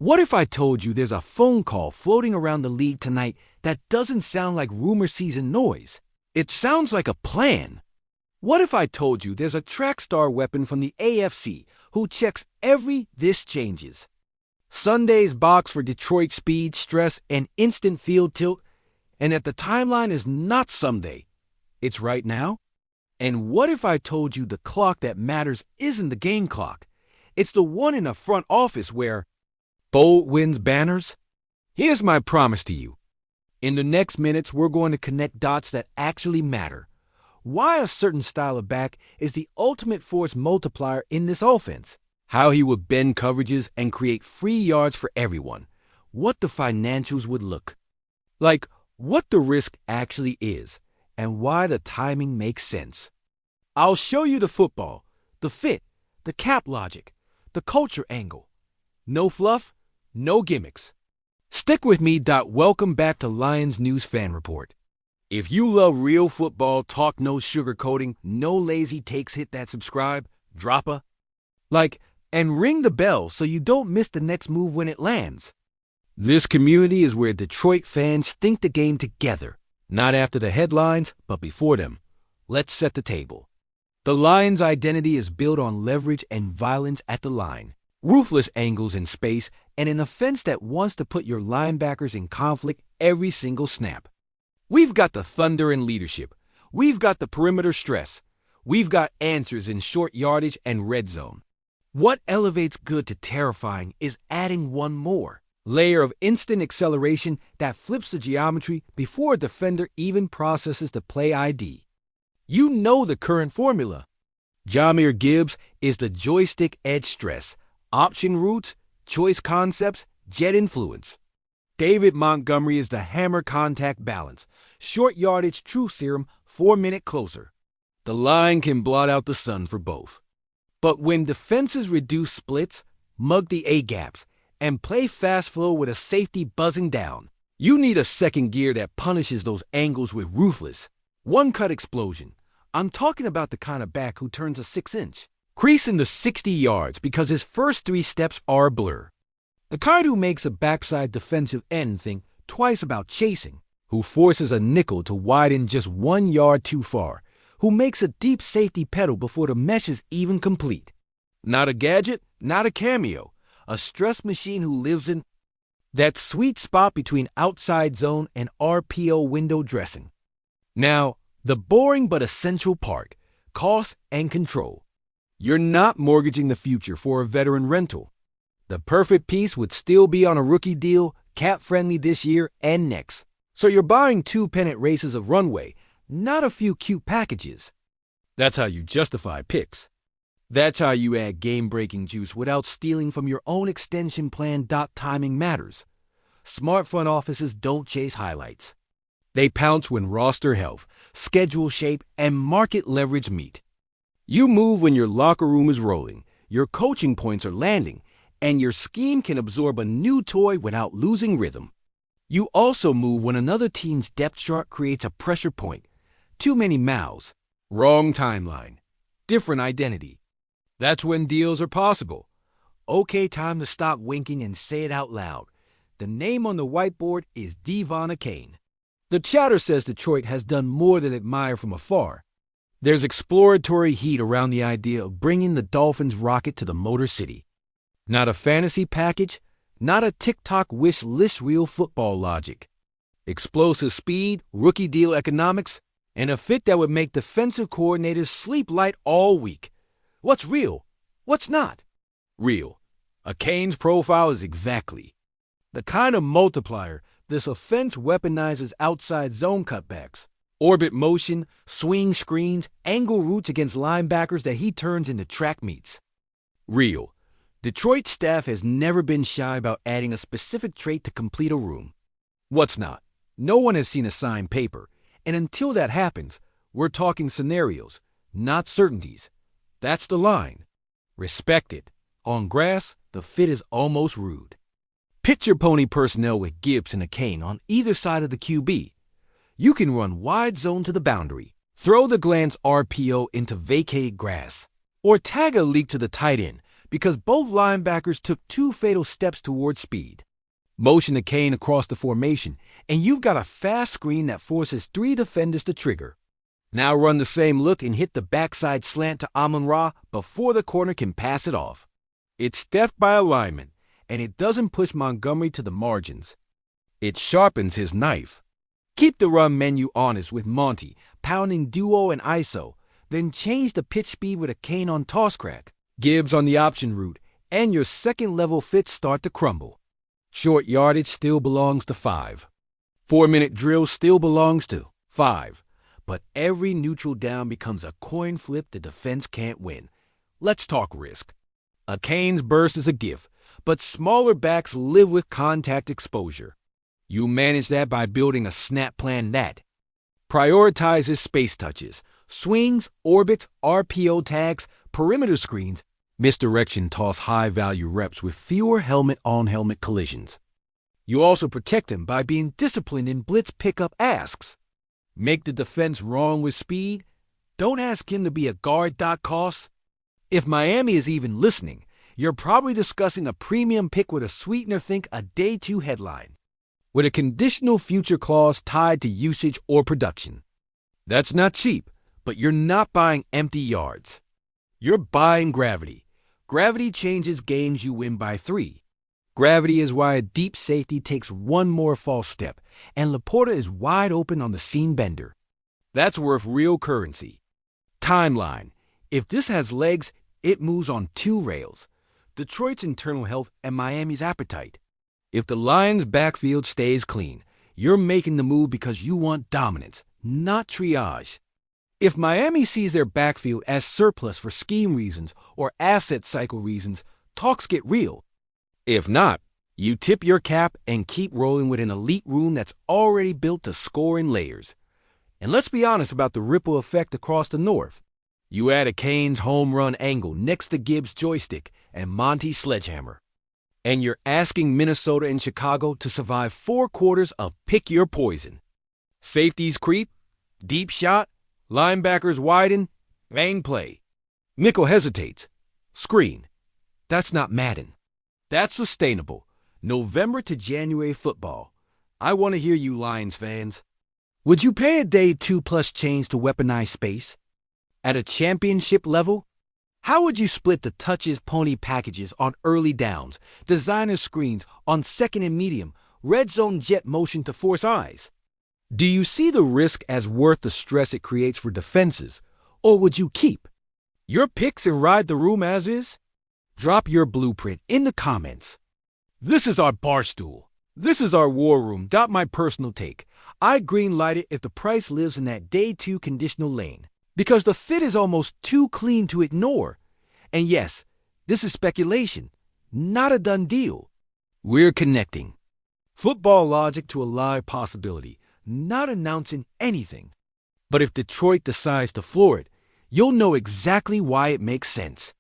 What if I told you there's a phone call floating around the league tonight that doesn't sound like rumor season noise? It sounds like a plan. What if I told you there's a track star weapon from the AFC who checks every "this changes"? Sunday's box for Detroit speed, stress, and instant field tilt, and that the timeline is not someday, it's right now? And what if I told you the clock that matters isn't the game clock? It's the one in the front office where bold wins banners? Here's my promise to you. In the next minutes, we're going to connect dots that actually matter. Why a certain style of back is the ultimate force multiplier in this offense. How he would bend coverages and create free yards for everyone. What the financials would look like. What the risk actually is. And why the timing makes sense. I'll show you the football, the fit, the cap logic, the culture angle. No fluff, no gimmicks. Stick with me. Welcome back to Lions News Fan Report. If you love real football talk, no sugarcoating, no lazy takes, hit that subscribe, drop a like, and ring the bell so you don't miss the next move when it lands. This community is where Detroit fans think the game together. Not after the headlines, but before them. Let's set the table. The Lions' identity is built on leverage and violence at the line, ruthless angles in space, and an offense that wants to put your linebackers in conflict every single snap. We've got the thunder in leadership. We've got the perimeter stress. We've got answers in short yardage and red zone. What elevates good to terrifying is adding one more layer of instant acceleration that flips the geometry before a defender even processes the play ID. You know the current formula. Jahmyr Gibbs is the joystick edge stress, option routes, choice concepts, jet influence. David Montgomery is the hammer contact balance, short yardage truth serum, 4-minute closer. The line can blot out the sun for both. But when defenses reduce splits, mug the A-gaps, and play fast flow with a safety buzzing down, you need a second gear that punishes those angles with ruthless, one-cut explosion. I'm talking about the kind of back who turns a 6-inch, creasing the 60 yards because his first 3 steps are a blur. The kind who makes a backside defensive end think twice about chasing, who forces a nickel to widen just 1 yard too far, who makes a deep safety pedal before the mesh is even complete. Not a gadget, not a cameo. A stress machine who lives in that sweet spot between outside zone and RPO window dressing. Now, the boring but essential part, cost and control. You're not mortgaging the future for a veteran rental. The perfect piece would still be on a rookie deal, cap-friendly this year and next. So you're buying 2 pennant races of runway, not a few cute packages. That's how you justify picks. That's how you add game-breaking juice without stealing from your own extension plan. Timing matters. Smart front offices don't chase highlights. They pounce when roster health, schedule shape, and market leverage meet. You move when your locker room is rolling, your coaching points are landing, and your scheme can absorb a new toy without losing rhythm. You also move when another team's depth chart creates a pressure point. Too many mouths, wrong timeline, different identity. That's when deals are possible. Okay, time to stop winking and say it out loud. The name on the whiteboard is Devon Achane. The chatter says Detroit has done more than admire from afar. There's exploratory heat around the idea of bringing the Dolphins rocket to the Motor City. Not a fantasy package, not a TikTok wish list, real football logic. Explosive speed, rookie deal economics, and a fit that would make defensive coordinators sleep light all week. What's real? What's not? Real. Achane's profile is exactly the kind of multiplier this offense weaponizes outside zone cutbacks, orbit motion, swing screens, angle routes against linebackers that he turns into track meets. Real. Detroit's staff has never been shy about adding a specific trait to complete a room. What's not? No one has seen a signed paper, and until that happens, we're talking scenarios, not certainties. That's the line. Respect it. On grass, the fit is almost rude. Picture pony personnel with Gibbs and Achane on either side of the QB. You can run wide zone to the boundary, throw the glance RPO into vacated grass, or tag a leak to the tight end, because both linebackers took two fatal steps towards speed. Motion the cane across the formation, and you've got a fast screen that forces three defenders to trigger. Now run the same look and hit the backside slant to Amon-Ra before the corner can pass it off. It's theft by alignment, and it doesn't push Montgomery to the margins. It sharpens his knife. Keep the run menu honest with Monty, pounding duo and ISO, then change the pitch speed with a cane on toss crack, Gibbs on the option route, and your second-level fits start to crumble. Short yardage still belongs to 5. 4-minute drill still belongs to 5. But every neutral down becomes a coin flip the defense can't win. Let's talk risk. A cane's burst is a gift, but smaller backs live with contact exposure. You manage that by building a snap plan that prioritizes space touches, swings, orbits, RPO tags, perimeter screens, misdirection toss high-value reps with fewer helmet-on-helmet collisions. You also protect him by being disciplined in blitz pickup asks. Make the defense wrong with speed. Don't ask him to be a guard cost. If Miami is even listening, you're probably discussing a premium pick with a sweetener, think a day 2 headline, with a conditional future clause tied to usage or production. That's not cheap, but you're not buying empty yards. You're buying gravity. Gravity changes games you win by 3. Gravity is why a deep safety takes one more false step, and Laporta is wide open on the seam bender. That's worth real currency. Timeline. If this has legs, it moves on 2 rails: Detroit's internal health and Miami's appetite. If the Lions' backfield stays clean, you're making the move because you want dominance, not triage. If Miami sees their backfield as surplus for scheme reasons or asset cycle reasons, talks get real. If not, you tip your cap and keep rolling with an elite room that's already built to score in layers. And let's be honest about the ripple effect across the North. You add a Canes home run angle next to Gibbs' joystick and Monty's sledgehammer, and you're asking Minnesota and Chicago to survive 4 quarters of pick your poison. Safeties creep, deep shot, linebackers widen, lane play. Nickel hesitates. Screen. That's not Madden. That's sustainable. November to January football. I want to hear you, Lions fans. Would you pay a day 2+ change to weaponize space? At a championship level? How would you split the touches pony packages on early downs, designer screens on second and medium, red zone jet motion to force eyes? Do you see the risk as worth the stress it creates for defenses, or would you keep your picks and ride the room as is? Drop your blueprint in the comments. This is our barstool. This is our war room. My personal take. I greenlight it if the price lives in that day 2 conditional lane, because the fit is almost too clean to ignore. And yes, this is speculation, not a done deal. We're connecting football logic to a live possibility, not announcing anything. But if Detroit decides to floor it, you'll know exactly why it makes sense.